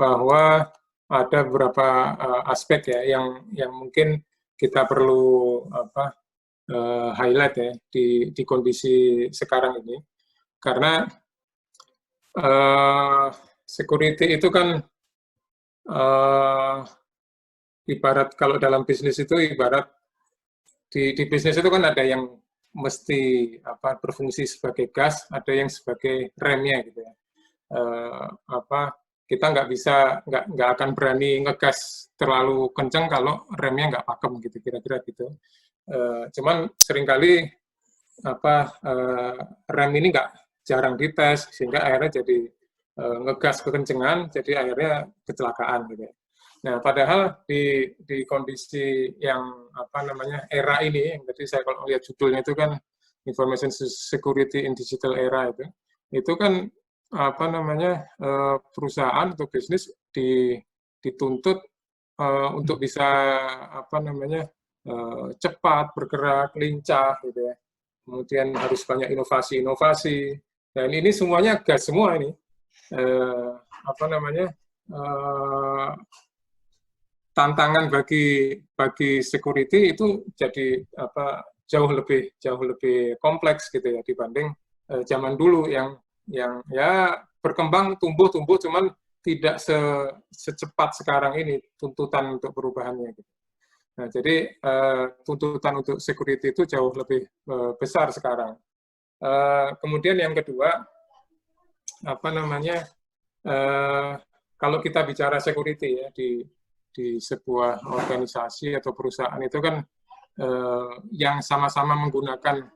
bahwa ada beberapa aspek ya yang mungkin kita perlu highlight ya di kondisi sekarang ini, karena security itu kan ibarat kalau dalam bisnis itu ibarat di bisnis itu kan ada yang mesti berfungsi sebagai gas, ada yang sebagai remnya gitu ya. Kita nggak akan berani ngegas terlalu kencang kalau remnya nggak pakem gitu, kira-kira gitu. Cuman seringkali rem ini jarang dites sehingga akhirnya jadi ngegas kekencengan, jadi akhirnya kecelakaan gitu ya. Nah, padahal di kondisi yang era ini, yang tadi saya kalau lihat judulnya itu kan Information Security in Digital Era itu kan perusahaan atau bisnis dituntut untuk bisa cepat bergerak, lincah gitu ya. Kemudian harus banyak inovasi-inovasi, dan ini semuanya gas semua ini. Tantangan bagi security itu jadi jauh lebih kompleks gitu ya dibanding zaman dulu yang ya berkembang tumbuh cuman tidak secepat sekarang ini tuntutan untuk perubahannya gitu. Nah, jadi tuntutan untuk security itu jauh lebih besar sekarang. Kemudian yang kedua, kalau kita bicara security ya di sebuah organisasi atau perusahaan itu kan yang sama-sama menggunakan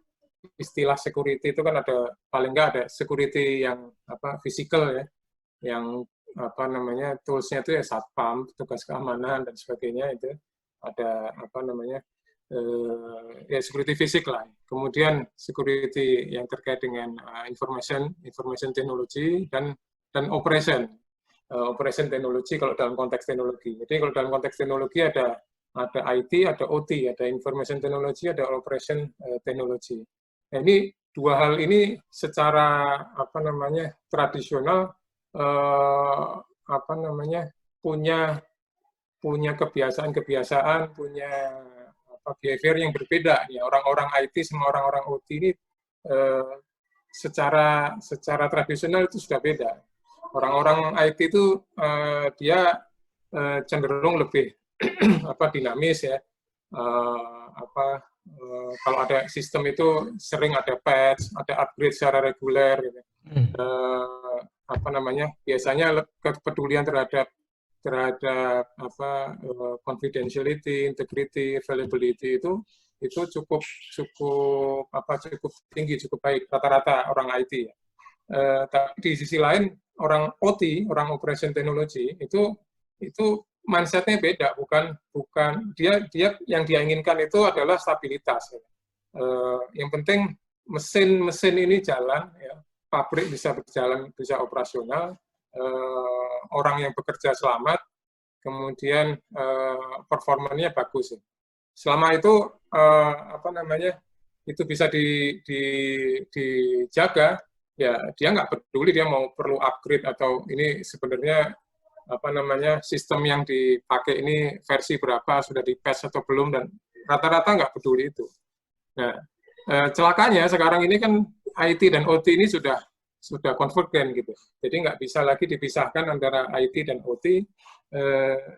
istilah security itu kan ada paling nggak ada security yang physical ya, yang toolsnya itu ya satpam, tugas keamanan dan sebagainya, itu ada ya security fisik lah. Kemudian security yang terkait dengan information technology dan operation teknologi kalau dalam konteks teknologi. Jadi kalau dalam konteks teknologi ada IT, ada OT, ada information technology, ada operation teknologi. Nah, ini dua hal ini secara tradisional punya kebiasaan, punya behavior yang berbeda. Ya, orang-orang IT sama orang-orang OT ini secara tradisional itu sudah beda. Orang-orang IT itu dia cenderung lebih dinamis ya. Kalau ada sistem itu sering ada patch, ada upgrade secara reguler gitu. Biasanya kepedulian terhadap confidentiality, integrity, availability itu cukup tinggi, cukup baik rata-rata orang IT ya. Tapi di sisi lain orang OT, orang operation technology itu mindsetnya beda, bukan dia yang dia inginkan itu adalah stabilitas. Yang penting mesin ini jalan, ya, pabrik bisa berjalan, bisa operasional, orang yang bekerja selamat, kemudian performanya bagus. Selama itu itu bisa dijaga, ya dia nggak peduli dia mau perlu upgrade atau ini sebenarnya sistem yang dipakai ini versi berapa, sudah di-patch atau belum, dan rata-rata nggak peduli itu. Nah, celakanya sekarang ini kan IT dan OT ini sudah convergen gitu. Jadi nggak bisa lagi dipisahkan antara IT dan OT,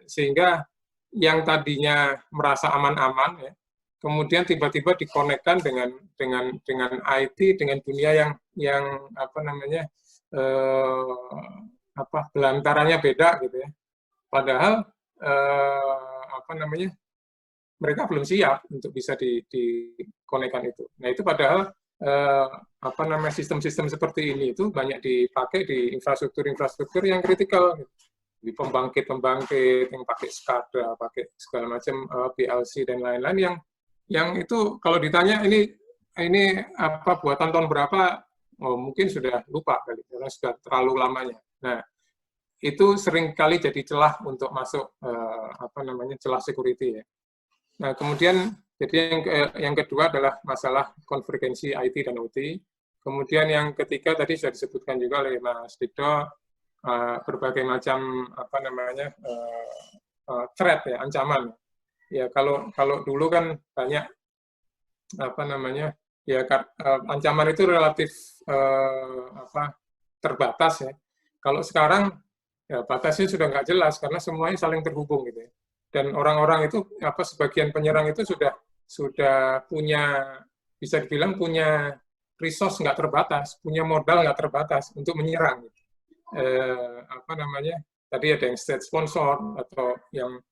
sehingga yang tadinya merasa aman-aman ya, kemudian tiba-tiba dikonekkan dengan IT, dengan dunia yang belantarannya beda gitu ya. Padahal mereka belum siap untuk bisa dikonekkan itu. Nah, itu padahal sistem-sistem seperti ini itu banyak dipakai di infrastruktur yang kritikal, di pembangkit yang pakai SCADA, pakai segala macam PLC dan lain-lain yang itu kalau ditanya ini buatan tahun berapa, mungkin sudah lupa kali karena sudah terlalu lamanya. Nah, itu sering kali jadi celah untuk masuk celah security ya. Nah, kemudian jadi yang kedua adalah masalah konvergensi IT dan OT. Kemudian yang ketiga tadi sudah disebutkan juga oleh Mas Dikdo, berbagai macam apa namanya threat ya, ancaman. Ya kalau dulu kan banyak apa namanya ya ancaman itu relatif terbatas ya. Kalau sekarang ya batasnya sudah nggak jelas karena semuanya saling terhubung gitu ya. Dan orang-orang itu sebagian penyerang itu sudah punya, bisa dibilang punya resource nggak terbatas, punya modal nggak terbatas untuk menyerang. Gitu. Tadi ada yang state sponsor atau yang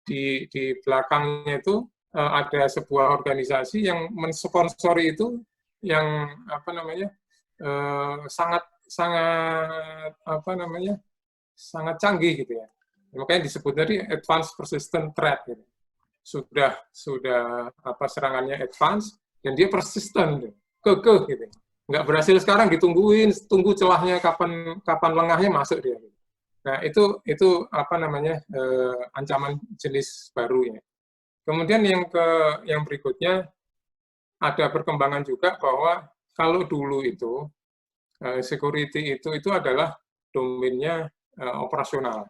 di belakangnya itu ada sebuah organisasi yang mensponsori itu yang sangat sangat canggih gitu ya. Makanya disebut tadi advanced persistent threat gitu. Sudah serangannya advance dan dia persisten gitu. Kekeh gitu. Nggak berhasil sekarang ditungguin, tunggu celahnya kapan lengahnya masuk dia. Nah, itu ancaman jenis baru ya. Kemudian yang berikutnya ada perkembangan juga bahwa kalau dulu itu security itu adalah domainnya operasional.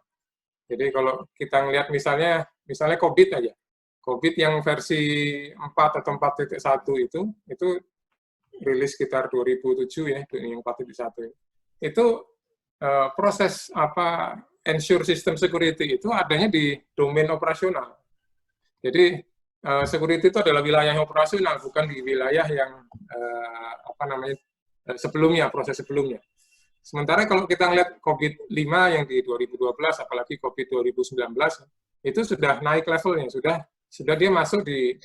Jadi kalau kita ngelihat misalnya COVID aja. COVID yang versi 4 atau 4.1 itu rilis sekitar 2007 ya, yang 4.1. Itu proses ensure system security itu adanya di domain operasional. Jadi security itu adalah wilayah operasional, bukan di wilayah yang sebelumnya, proses sebelumnya. Sementara kalau kita ngelihat COVID-5 yang di 2012, apalagi COVID 2019, itu sudah naik levelnya, sudah dia masuk di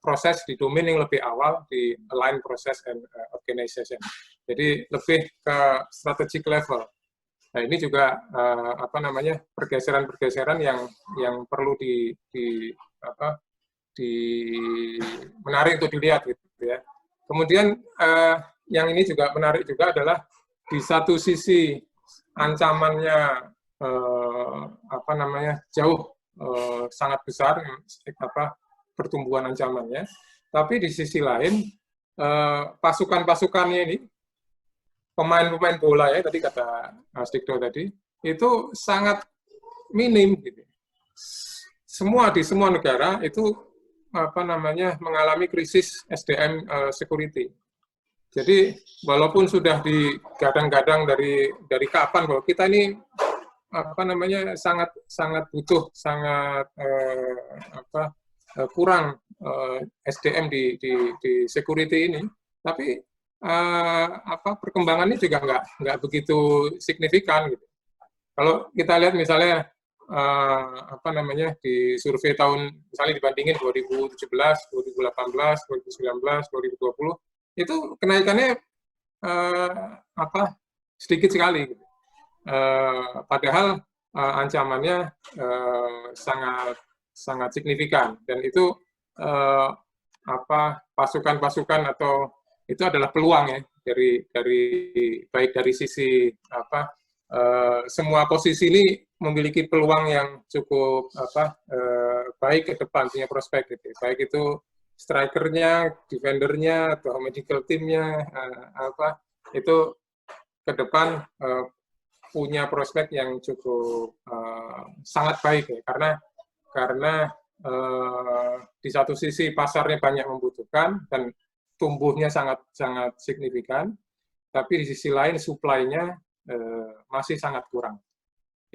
proses di domain yang lebih awal, di align process and organization. Jadi lebih ke strategic level. Nah ini juga pergeseran-pergeseran yang perlu menarik untuk dilihat gitu ya. Kemudian yang ini juga menarik juga adalah di satu sisi ancamannya jauh sangat besar pertumbuhan ancamannya, tapi di sisi lain pasukan-pasukannya ini pemain-pemain bola ya tadi kata Mas Dikdo tadi itu sangat minim gitu. Di semua negara itu mengalami krisis SDM security. Jadi walaupun sudah digadang-gadang dari kapan bahwa kita ini sangat butuh, kurang SDM di security ini, tapi perkembangannya juga nggak begitu signifikan gitu. Kalau kita lihat misalnya di survei tahun misalnya dibandingin 2017, 2018, 2019, 2020 itu kenaikannya sedikit sekali gitu. Padahal ancamannya sangat signifikan dan itu pasukan-pasukan atau itu adalah peluang ya baik dari sisi semua posisi ini memiliki peluang yang cukup baik ke depan, punya prospek gitu. Baik itu strikernya, defendernya, atau medical teamnya, itu ke depan punya prospek yang cukup sangat baik ya, karena di satu sisi pasarnya banyak membutuhkan dan tumbuhnya sangat signifikan, tapi di sisi lain supply-nya masih sangat kurang.